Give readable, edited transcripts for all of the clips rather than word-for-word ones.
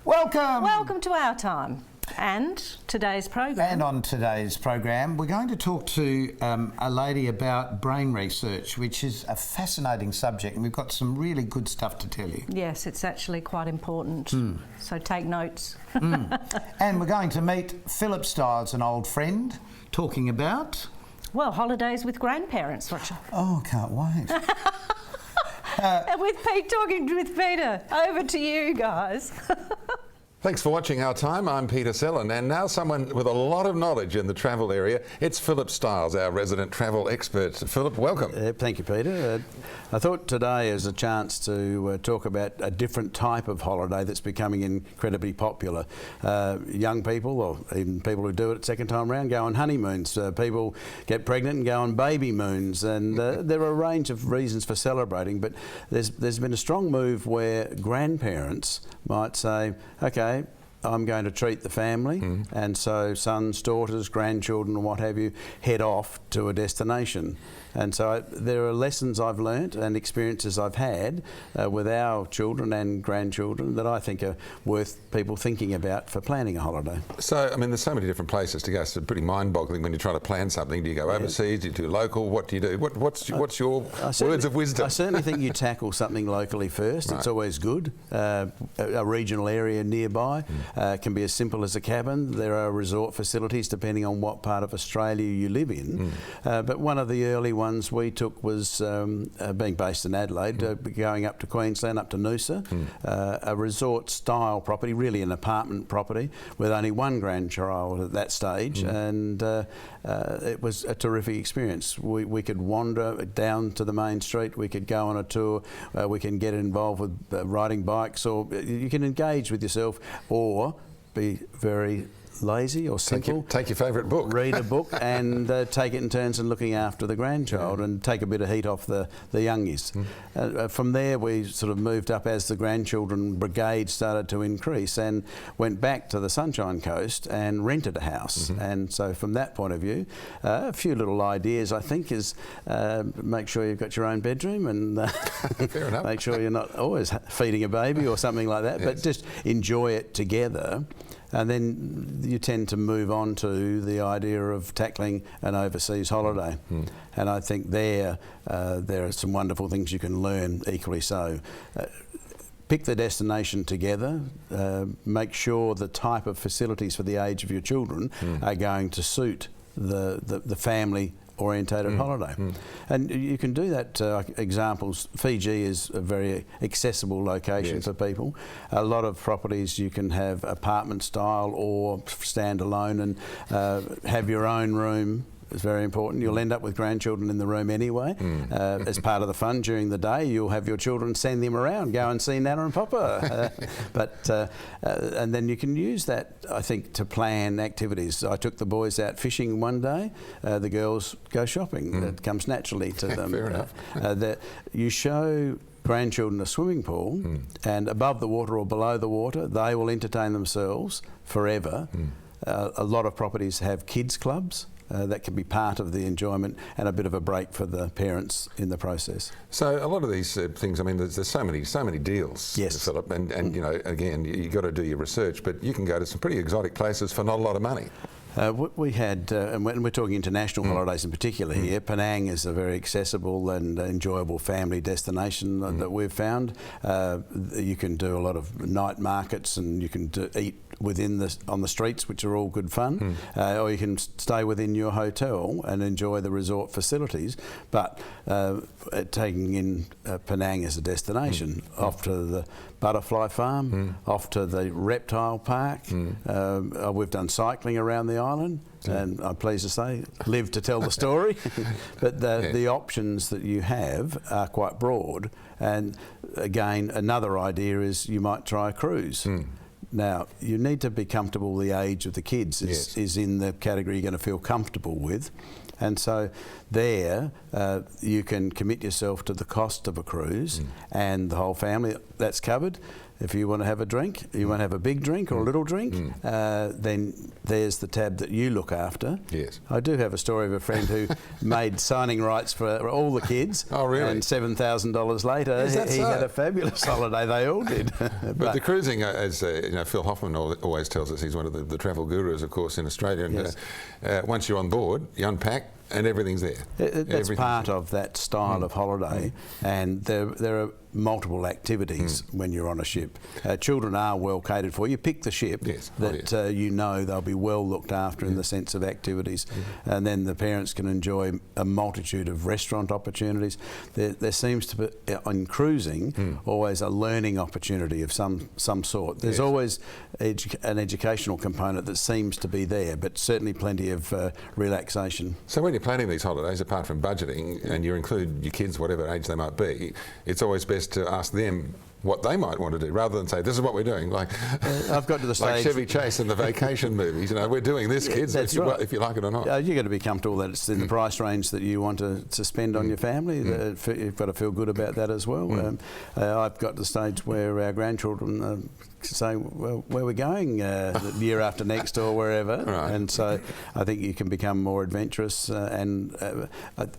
Welcome! Welcome to Our Time and today's program. And on today's program, we're going to talk to a lady about brain research, which is a fascinating subject, and we've got some really good stuff to tell you. Yes, it's actually quite important, so take notes. And we're going to meet Philip Stiles, an old friend, talking about... Well, holidays with grandparents. Oh, can't wait. And with Pete, talking with Peter. Over to you guys. Thanks for watching Our Time. I'm Peter Sellen, and now someone with a lot of knowledge in the travel area. It's Philip Stiles, our resident travel expert. Philip, welcome. Thank you, Peter. I thought today is a chance to talk about a different type of holiday that's becoming incredibly popular. Young people, or even people who do it second time round, go on honeymoons. People get pregnant and go on baby moons, and there are a range of reasons for celebrating, but there's been a strong move where grandparents might say, okay, I'm going to treat the family, and so sons, daughters, grandchildren and what have you head off to a destination. And so there are lessons I've learnt and experiences I've had with our children and grandchildren that I think are worth people thinking about for planning a holiday. So, I mean, there's so many different places to go. It's pretty mind-boggling when you're trying to plan something. Do you go overseas? Do you do local? What do you do? What's your words of wisdom? I certainly think you tackle something locally first. Right. It's always good. A regional area nearby can be as simple as a cabin. There are resort facilities depending on what part of Australia you live in. But one of the early ones we took was being based in Adelaide, going up to Queensland, up to Noosa, a resort-style property, really an apartment property, with only one grandchild at that stage, and it was a terrific experience. We could wander down to the main street, we could go on a tour, we can get involved with riding bikes, or you can engage with yourself, or be very lazy or simple. Take your favourite book. Read a book and take it in turns and looking after the grandchild and take a bit of heat off the youngies. From there we sort of moved up as the grandchildren brigade started to increase and went back to the Sunshine Coast and rented a house. And so from that point of view, a few little ideas I think is make sure you've got your own bedroom and Fair enough. Make sure you're not always feeding a baby or something like that, but just enjoy it together. And then you tend to move on to the idea of tackling an overseas holiday. And I think there are some wonderful things you can learn equally so. Pick the destination together, make sure the type of facilities for the age of your children are going to suit the family orientated holiday. And you can do that. Examples, Fiji is a very accessible location for people. A lot of properties you can have apartment style or stand alone and have your own room. It's very important. You'll end up with grandchildren in the room anyway. As part of the fun during the day, you'll have your children send them around, go and see Nana and Papa. And then you can use that, I think, to plan activities. I took the boys out fishing one day. The girls go shopping. It comes naturally to them. Fair enough. You show grandchildren a swimming pool, and above the water or below the water, they will entertain themselves forever. A lot of properties have kids clubs. That can be part of the enjoyment and a bit of a break for the parents in the process. So a lot of these things, I mean, there's so many deals, Philip, and you know, again, you've got to do your research, but you can go to some pretty exotic places for not a lot of money. We had, and we're talking international holidays in particular here, Penang is a very accessible and enjoyable family destination that we've found. You can do a lot of night markets and you can eat on the streets, which are all good fun, or you can stay within your hotel and enjoy the resort facilities. But taking in Penang as a destination, off to the butterfly farm, off to the reptile park. We've done cycling around the island, and I'm pleased to say, live to tell the story. But the options that you have are quite broad. And again, another idea is you might try a cruise. Now, you need to be comfortable. The age of the kids is in the category you're going to feel comfortable with. And so there you can commit yourself to the cost of a cruise and the whole family, that's covered. If you want to have a drink, you want to have a big drink or a little drink, then there's the tab that you look after. Yes. I do have a story of a friend who made signing rights for all the kids. Oh, really? And $7,000 later, he had a fabulous holiday. They all did. But the cruising, as Phil Hoffman always tells us, he's one of the travel gurus, of course, in Australia. And Yes. Once you're on board, you unpack and everything's there. That's part of that style of holiday, and there are multiple activities when you're on a ship. Children are well catered for. You pick the ship that you know they'll be well looked after in the sense of activities, and then the parents can enjoy a multitude of restaurant opportunities. There seems to be, on cruising, always a learning opportunity of some sort. There's always an educational component that seems to be there, but certainly plenty of relaxation. So when you're planning these holidays, apart from budgeting, and you include your kids, whatever age they might be, it's always best to ask them what they might want to do, rather than say, this is what we're doing. Like I've got to the stage, like Chevy Chase in the vacation movies. We're doing this, kids, if you like it or not. You've got to be comfortable that it's in the price range that you want to spend on your family. You've got to feel good about that as well. I've got to the stage where our grandchildren say, well, where we're going the year after next or wherever. Right. And so I think you can become more adventurous, and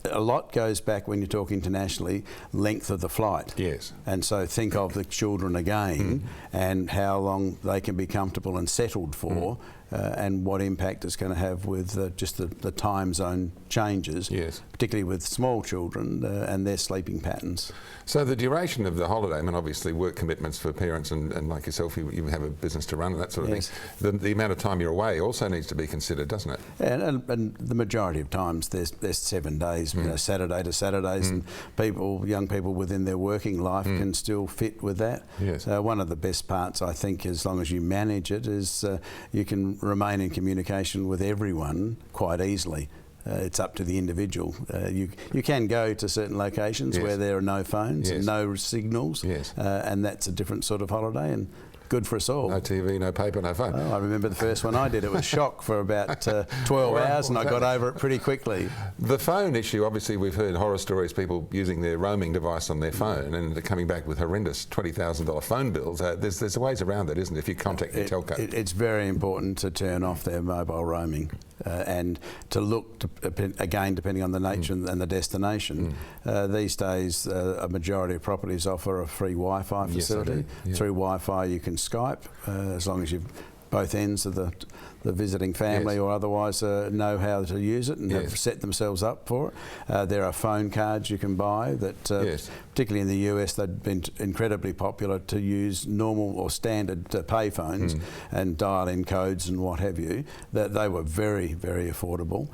a lot goes back when you talk internationally, length of the flight. Yes. And so think of the children again and how long they can be comfortable and settled for. And what impact it's going to have with just the time zone changes, particularly with small children and their sleeping patterns. So the duration of the holiday, I mean, obviously work commitments for parents and like yourself, you have a business to run and that sort of thing. The amount of time you're away also needs to be considered, doesn't it? And the majority of times there's 7 days, Saturday to Saturdays, and young people within their working life can still fit with that. Yes. One of the best parts, I think, as long as you manage it, is you can remain in communication with everyone quite easily. It's up to the individual. You can go to certain locations where there are no phones and no signals, and that's a different sort of holiday, and good for us all. No TV, no paper, no phone. I remember the first one I did. It was shock for about 12 hours, and I got over it pretty quickly. The phone issue, obviously we've heard horror stories, people using their roaming device on their phone and they're coming back with horrendous $20,000 phone bills. There's ways around that, isn't it, if you contact the telco? It's very important to turn off their mobile roaming and to look, again, depending on the nature and the destination. These days, a majority of properties offer a free Wi-Fi facility. Through Wi-Fi you can Skype, as long as you've both ends of the visiting family or otherwise know how to use it and have set themselves up for it. There are phone cards you can buy that, particularly in the US, they've been incredibly popular to use normal or standard pay phones and dial-in codes and what have you. That they were very, very affordable.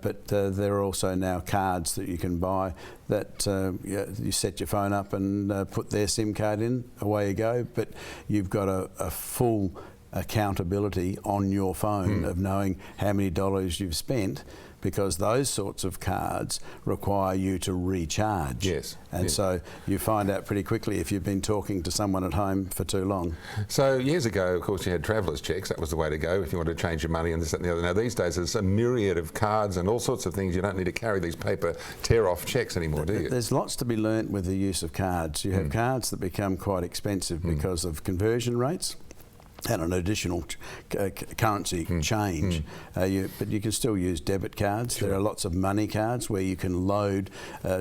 But there are also now cards that you can buy that you set your phone up and put their SIM card in, away you go. But you've got a full accountability on your phone of knowing how many dollars you've spent, because those sorts of cards require you to recharge. And so you find out pretty quickly if you've been talking to someone at home for too long. So years ago, of course, you had traveller's checks. That was the way to go if you wanted to change your money and this, that and the other. Now these days there's a myriad of cards and all sorts of things. You don't need to carry these paper tear-off checks anymore, do you? There's lots to be learnt with the use of cards. You have cards that become quite expensive because of conversion rates and an additional currency change. But you can still use debit cards. There are lots of money cards where you can load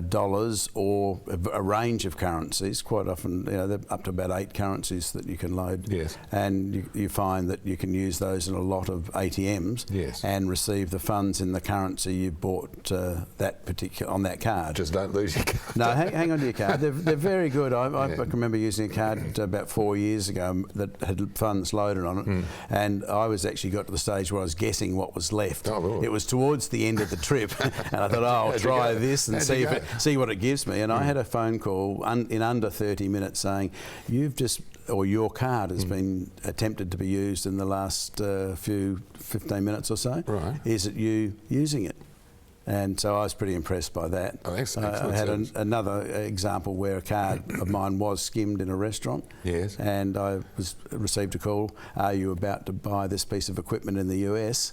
dollars or a range of currencies. Quite often, they're up to about 8 currencies that you can load. And you find that you can use those in a lot of ATMs and receive the funds in the currency you bought on that card. Just don't lose your card. No, hang on to your card. They're very good. I can remember using a card about 4 years ago that had funds loaded on it, and I actually got to the stage where I was guessing what was left. It was towards the end of the trip, and I thought, I'll try this and see what it gives me. And I had a phone call in under 30 minutes saying, your card has been attempted to be used in the last 15 minutes or so. Is it you using it? And so I was pretty impressed by that. I had another example where a card of mine was skimmed in a restaurant. And I received a call, are you about to buy this piece of equipment in the US?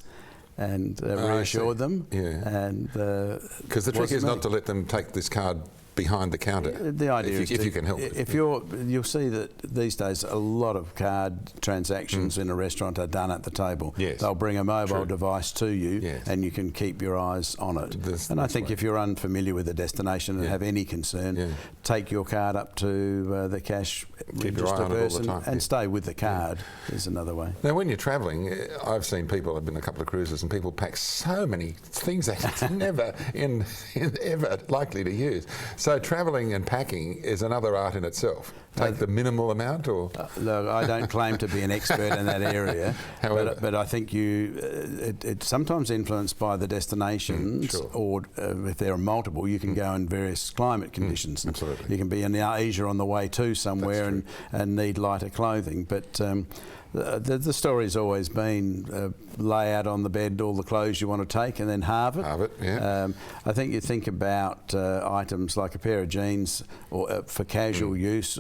And reassured them. And because the trick is not to let them take this card behind the counter. The idea is if you can help. You'll see that these days a lot of card transactions in a restaurant are done at the table. Yes. They'll bring a mobile True. device to you, Yes. and you can keep your eyes on it. And I think way. if you're unfamiliar with the destination and have any concern, take your card up to the cash Keep your eye register on it all the person time. and stay with the card. Is another way. Now, when you're travelling, I've seen people. I've been on a couple of cruises, and people pack so many things that it's never ever likely to use. So travelling and packing is another art in itself. Take the minimal amount, or look, I don't claim to be an expert in that area, but I think it's sometimes influenced by the destinations, sure. or if there are multiple, you can go in various climate conditions. Absolutely. You can be in Asia on the way to somewhere and need lighter clothing, but the story's always been lay out on the bed all the clothes you want to take and then halve it. Halve it, yeah. I think you think about items like a pair of jeans or for casual use,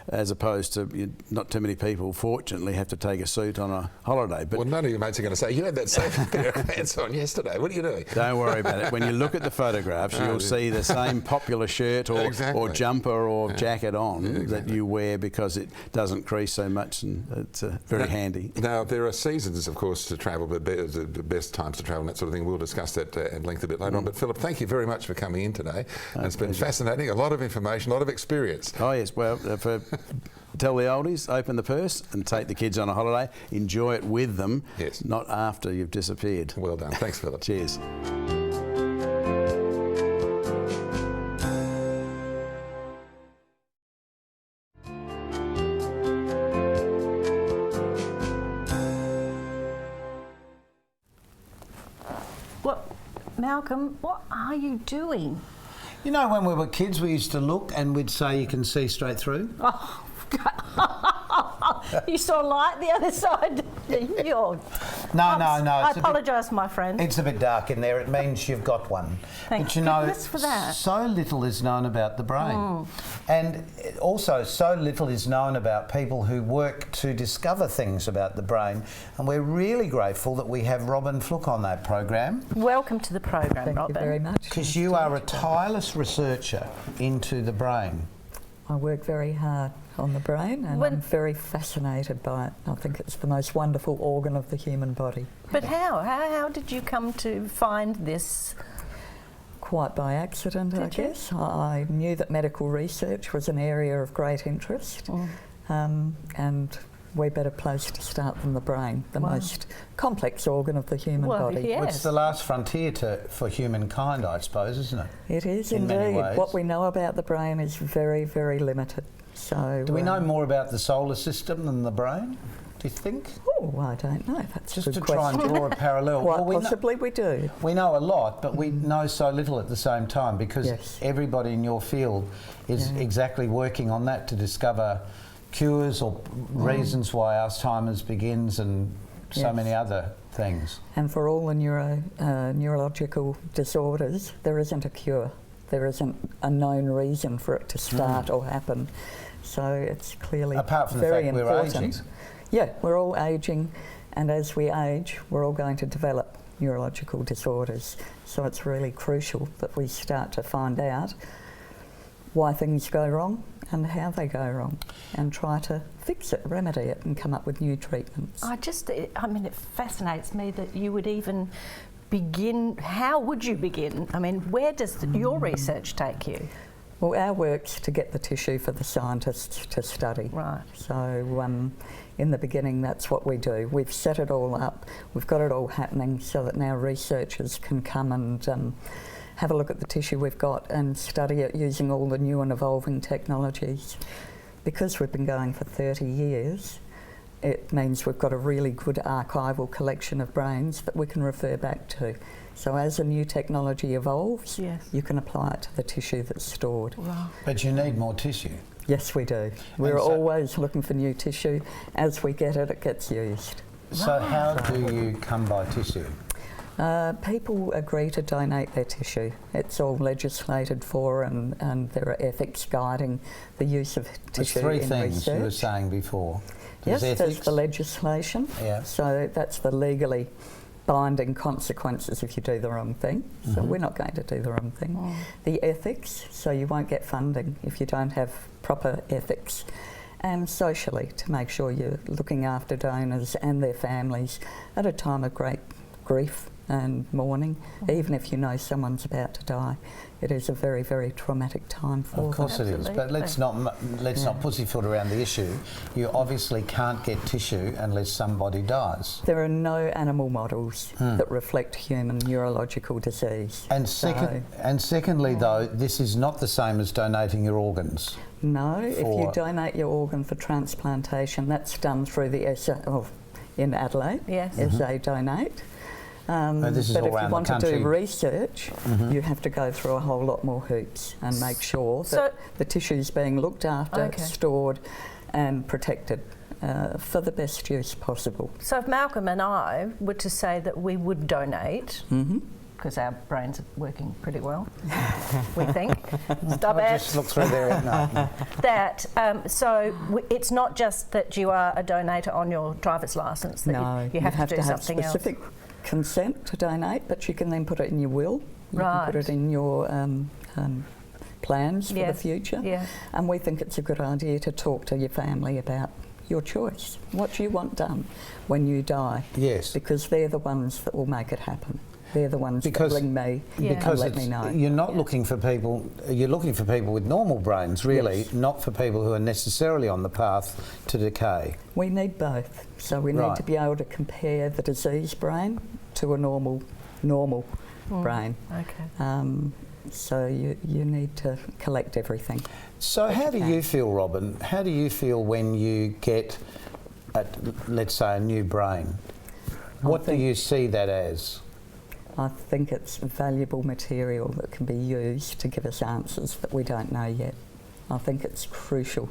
as opposed to not too many people, fortunately, have to take a suit on a holiday. But well, none of your mates are going to say, you had that same pair of pants on yesterday. What are you doing? Don't worry about it. When you look at the photographs, you'll see the same popular shirt or jumper or jacket on that you wear because it doesn't crease so much, and it's very handy. Now, there are seasons, of course, to travel, but the best times to travel and that sort of thing. We'll discuss that at length a bit later on. But Philip, thank you very much for coming in today. It's been fascinating, a lot of information, a lot of experience. Oh yes, well, tell the oldies, open the purse and take the kids on a holiday. Enjoy it with them, not after you've disappeared. Well done. Thanks, Philip. Cheers. Malcolm, what are you doing? You know, when we were kids, we used to look and we'd say you can see straight through. Oh, you saw light the other side. No. I apologise, my friend. It's a bit dark in there. It means you've got one. Thank goodness for that. So little is known about the brain. And also so little is known about people who work to discover things about the brain. And we're really grateful that we have Robin Fluke on that program. Welcome to the program, Robin. Thank you very much. Because you are a tireless researcher into the brain. I work very hard on the brain, and I'm very fascinated by it. I think it's the most wonderful organ of the human body. But how did you come to find this? Quite by accident, I guess. I knew that medical research was an area of great interest, and we're better placed to start than the brain, the most complex organ of the human body. Yes. Well, it's the last frontier for humankind, I suppose, isn't it? It is in indeed. many ways. What we know about the brain is very, very limited. So, do we know more about the solar system than the brain, do you think? Oh, I don't know. That's just a good to try and draw a parallel. Quite possibly we do. We know a lot, but we know so little at the same time, because everybody in your field is exactly working on that to discover cures or reasons why Alzheimer's begins, and so many other things. And for all the neurological disorders, there isn't a cure. There isn't a known reason for it to start or happen. So it's clearly apart from very the fact important. we're ageing. Yeah, we're all ageing, and as we age, we're all going to develop neurological disorders. So it's really crucial that we start to find out why things go wrong and how they go wrong, and try to fix it, remedy it, and come up with new treatments. I mean, it fascinates me that you would even begin. How would you begin? I mean, where does your research take you? Well, our work's to get the tissue for the scientists to study. Right. So in the beginning, that's what we do. We've set it all up. We've got it all happening so that now researchers can come and have a look at the tissue we've got and study it using all the new and evolving technologies. Because we've been going for 30 years, it means we've got a really good archival collection of brains that we can refer back to. So as a new technology evolves, you can apply it to the tissue that's stored. Wow. But you need more tissue. Yes, we do. We're always looking for new tissue. As we get it, it gets used. So how do you come by tissue? People agree to donate their tissue. It's all legislated for, and there are ethics guiding the use of tissue in research. There's 3 things you were saying before. Yes, there's the legislation. Yeah. So that's the legally binding consequences if you do the wrong thing. So we're not going to do the wrong thing. The ethics, so you won't get funding if you don't have proper ethics. And socially, to make sure you're looking after donors and their families at a time of great grief and mourning, even if you know someone's about to die. It is a very, very traumatic time for them. Of course it is, but let's not pussyfoot around the issue. You obviously can't get tissue unless somebody dies. There are no animal models that reflect human neurological disease. And secondly, though, this is not the same as donating your organs. No, if you donate your organ for transplantation, that's done through the SA, in Adelaide, SA Donate. But if you want to do research, you have to go through a whole lot more hoops and make sure that the tissue is being looked after, stored and protected for the best use possible. So if Malcolm and I were to say that we would donate, because our brains are working pretty well, we think. Stop it. Just look through there at night. That, it's not just that you are a donor on your driver's licence, that you have to do something else. Specific consent to donate, but you can then put it in your will. You can put it in your plans for the future. Yeah. And we think it's a good idea to talk to your family about your choice. What you want done when you die. Yes. Because they're the ones that will make it happen. They're the ones that ring me and let me know. You're not looking for people, you're looking for people with normal brains, really, not for people who are necessarily on the path to decay. We need both. So we need to be able to compare the diseased brain to a normal brain. Okay. So you need to collect everything. So how do you feel, Robin? How do you feel when you get, let's say, a new brain? What do you see that as? I think it's valuable material that can be used to give us answers that we don't know yet. I think it's crucial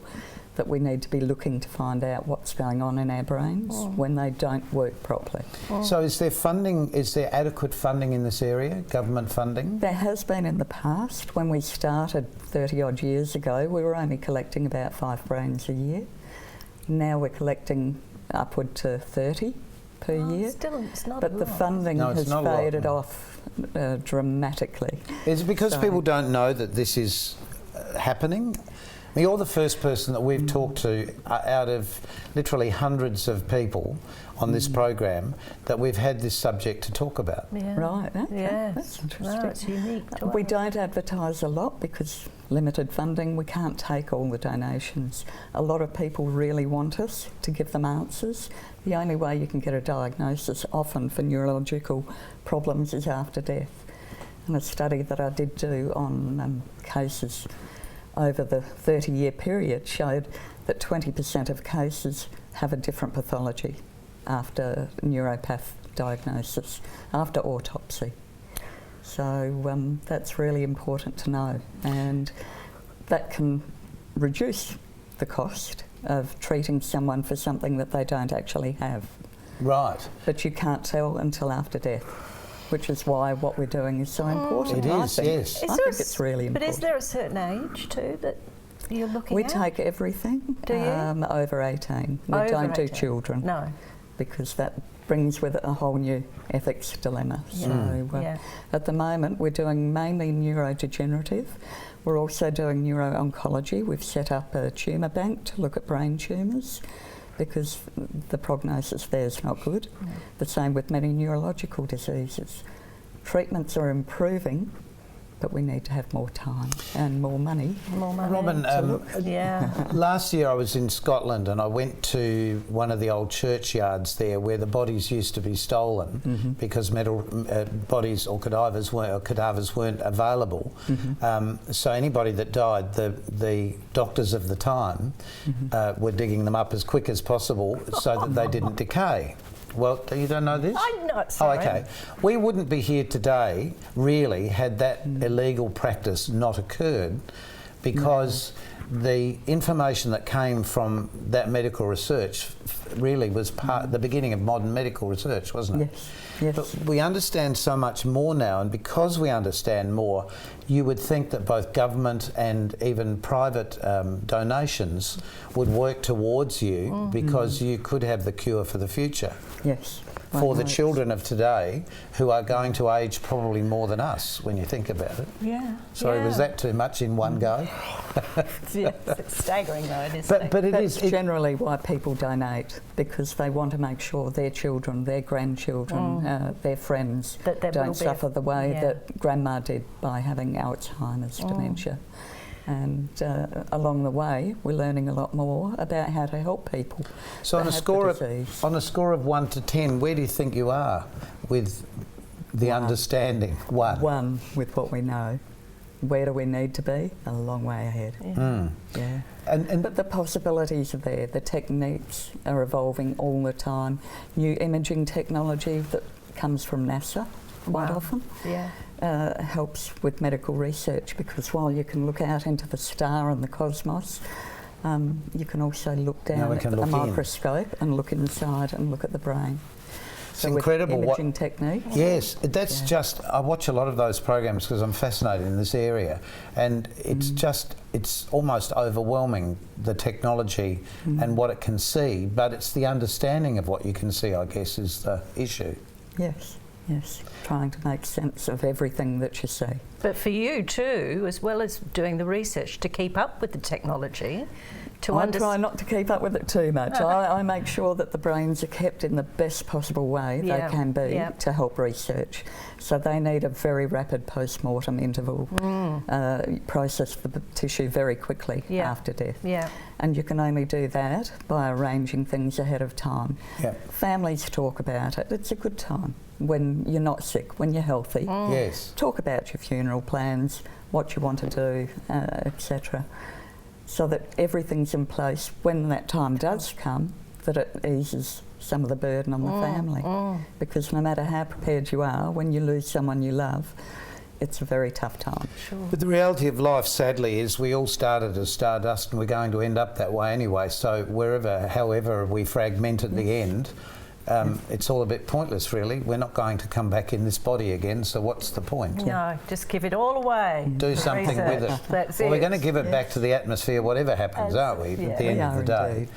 that we need to be looking to find out what's going on in our brains when they don't work properly. So is there funding, is there adequate funding in this area, government funding? There has been in the past. When we started 30 odd years ago, we were only collecting about 5 brains a year. Now we're collecting upward to 30 per year. Still, it's not but the funding has faded off dramatically. Is it because people don't know that this is happening? I mean, you're the first person that we've talked to out of literally hundreds of people on this program that we've had this subject to talk about. Yeah. Right, okay. Yes. That's interesting. No, it's unique to We us. don't advertise a lot because limited funding, we can't take all the donations. A lot of people really want us to give them answers. The only way you can get a diagnosis often for neurological problems is after death. And a study that I did do on cases over the 30-year period showed that 20% of cases have a different pathology after neuropath diagnosis, after autopsy. So that's really important to know, and that can reduce the cost of treating someone for something that they don't actually have. Right. But you can't tell until after death, which is why what we're doing is so important. It I is, think. yes. I think it's really important. But is there a certain age too that you're looking We at? take everything Do you? over 18. We Over don't do 18. children. No. Because that brings with it a whole new ethics dilemma. So at the moment we're doing mainly neurodegenerative. We're also doing neuro-oncology. We've set up a tumour bank to look at brain tumours because the prognosis there is not good. The same with many neurological diseases. Treatments are improving, but we need to have more time and more money. More money. Robin, Yeah. last year I was in Scotland and I went to one of the old churchyards there where the bodies used to be stolen because bodies or cadavers weren't available. So anybody that died, the doctors of the time were digging them up as quick as possible so that they didn't decay. Well, you don't know this? I'm not sorry. Oh, okay. We wouldn't be here today, really, had that illegal practice not occurred, because the information that came from that medical research really was the beginning of modern medical research, wasn't it? Yes. Yes. But we understand so much more now, and because we understand more, you would think that both government and even private donations would work towards you because you could have the cure for the future. Yes. for the children of today who are going to age probably more than us when you think about it. Yeah. Sorry, was that too much in one go? Yeah, it's staggering though, it is. But That's generally why people donate, because they want to make sure their children, their grandchildren, their friends don't suffer the way that Grandma did by having Alzheimer's dementia. And along the way, we're learning a lot more about how to help people. So on a score of 1 to 10, where do you think you are with the understanding? 1. 1 with what we know. Where do we need to be? A long way ahead. Yeah. But the possibilities are there. The techniques are evolving all the time. New imaging technology that comes from NASA quite often. Yeah. Helps with medical research, because while you can look out into the star and the cosmos, you can also look down at a microscope and look inside and look at the brain. It's incredible. With imaging techniques. Yes, that's just, I watch a lot of those programs because I'm fascinated in this area, and it's almost overwhelming, the technology and what it can see, but it's the understanding of what you can see, I guess, is the issue. Yes. Yes, trying to make sense of everything that you see. But for you too, as well as doing the research to keep up with the technology, I try not to keep up with it too much. I make sure that the brains are kept in the best possible way they can be to help research. So they need a very rapid post-mortem interval, process the tissue very quickly after death. Yeah. And you can only do that by arranging things ahead of time. Yeah. Families talk about it. It's a good time when you're not sick, when you're healthy. Yes. Talk about your funeral plans, what you want to do, etc. So that everything's in place when that time does come, that it eases some of the burden on the family. Because no matter how prepared you are, when you lose someone you love, it's a very tough time. Sure. But the reality of life, sadly, is we all started as stardust and we're going to end up that way anyway. So however we fragment at the end, it's all a bit pointless, really. We're not going to come back in this body again, so what's the point? No, just give it all away. Do something with it. That's we're going to give it back to the atmosphere, whatever happens, aren't we, at the end of the day?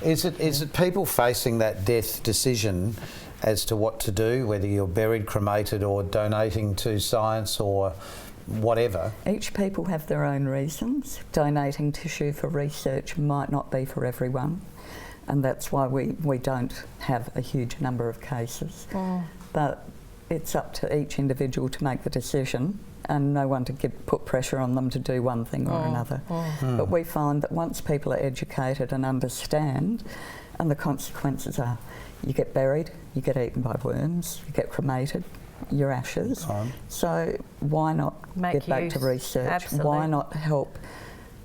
Is it people facing that death decision as to what to do, whether you're buried, cremated or donating to science or whatever? Each people have their own reasons. Donating tissue for research might not be for everyone. And that's why we don't have a huge number of cases. But it's up to each individual to make the decision, and no one to put pressure on them to do one thing or another. But we find that once people are educated and understand, and the consequences are, you get buried, you get eaten by worms, you get cremated, your ashes. So why not get back to research? Absolutely. Why not help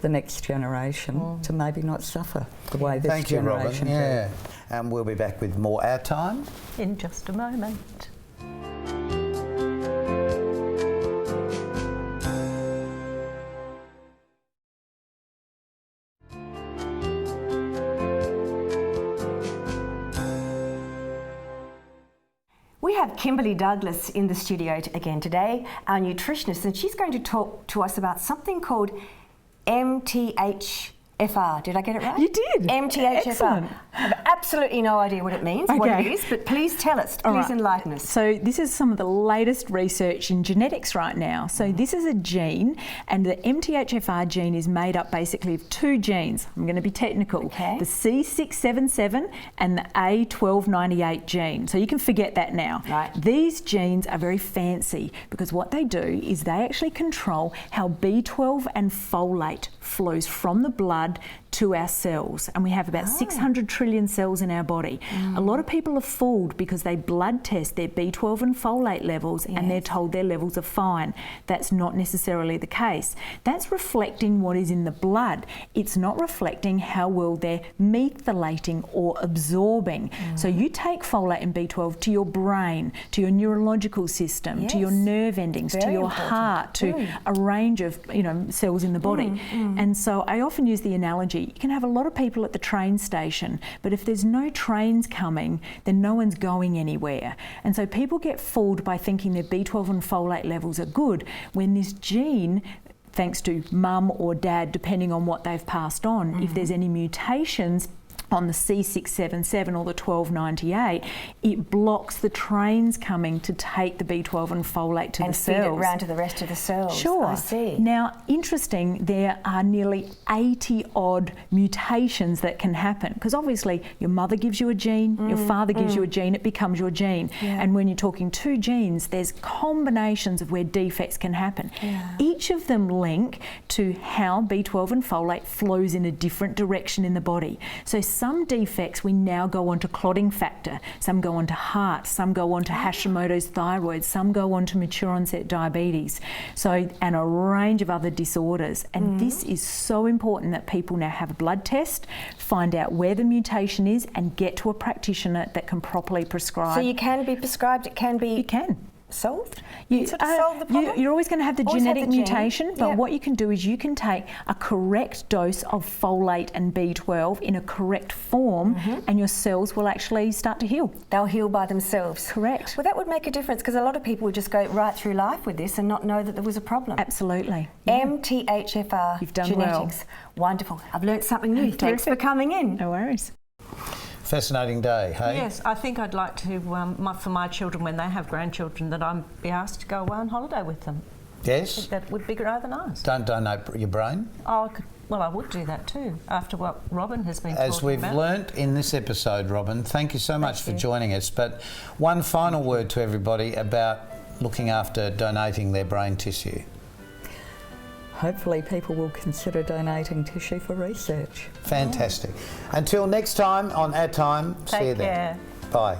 the next generation to maybe not suffer the way this generation did? Yeah. And we'll be back with more Our Time in just a moment. We have Kimberly Douglas in the studio again today, our nutritionist, and she's going to talk to us about something called MTHFR. Did I get it right? You did. MTHFR. Excellent. I have absolutely no idea what it means, what it is, but please tell us, please enlighten us. So this is some of the latest research in genetics right now. So this is a gene, and the MTHFR gene is made up basically of 2 genes. I'm going to be technical. Okay. The C677 and the A1298 gene. So you can forget that now. Right. These genes are very fancy because what they do is they actually control how B12 and folate flows from the blood to our cells, and we have about 600 trillion cells in our body. A lot of people are fooled because they blood test their B12 and folate levels and they're told their levels are fine. That's not necessarily the case. That's reflecting what is in the blood. It's not reflecting how well they're methylating or absorbing. So you take folate and B12 to your brain, to your neurological system, to your nerve endings, to your heart, to a range of cells in the body. And so I often use the analogy, you can have a lot of people at the train station, but if there's no trains coming, then no one's going anywhere. And so people get fooled by thinking their B12 and folate levels are good, when this gene, thanks to mum or dad, depending on what they've passed on, if there's any mutations, on the C677 or the 1298, it blocks the trains coming to take the B12 and folate to the cells. And feed it round to the rest of the cells. Sure. I see. Now, interesting, there are nearly 80 odd mutations that can happen, because obviously your mother gives you a gene, your father gives you a gene, it becomes your gene. Yeah. And when you're talking two genes, there's combinations of where defects can happen. Yeah. Each of them link to how B12 and folate flows in a different direction in the body. So some defects we now go on to clotting factor, some go on to heart, some go on to Hashimoto's thyroid, some go on to mature onset diabetes, so, and a range of other disorders. And this is so important that people now have a blood test, find out where the mutation is, and get to a practitioner that can properly prescribe. So you can be prescribed, it can be... You can. Solved? You, sort of solve the problem? You're always going to have the Always have genetic the gene. mutation, but Yep. what you can do is you can take a correct dose of folate and B12 in a correct form, and your cells will actually start to heal. They'll heal by themselves. Correct. Well, that would make a difference, because a lot of people would just go right through life with this and not know that there was a problem. Absolutely. MTHFR You've done genetics. Wonderful. I've learnt something new. Thanks for coming in. No worries. Fascinating day, hey? Yes, I think I'd like to, for my children, when they have grandchildren, that I'd be asked to go away on holiday with them. Yes? That would be rather nice. Don't donate your brain. Oh, I could, well, I would do that too, after what Robin has been As talking we've about. learnt in this episode, Robin, thank you so much for joining us. But one final word to everybody about looking after donating their brain tissue. Hopefully people will consider donating tissue for research. Fantastic. Until next time on OurTime, see you Take care. then. Bye.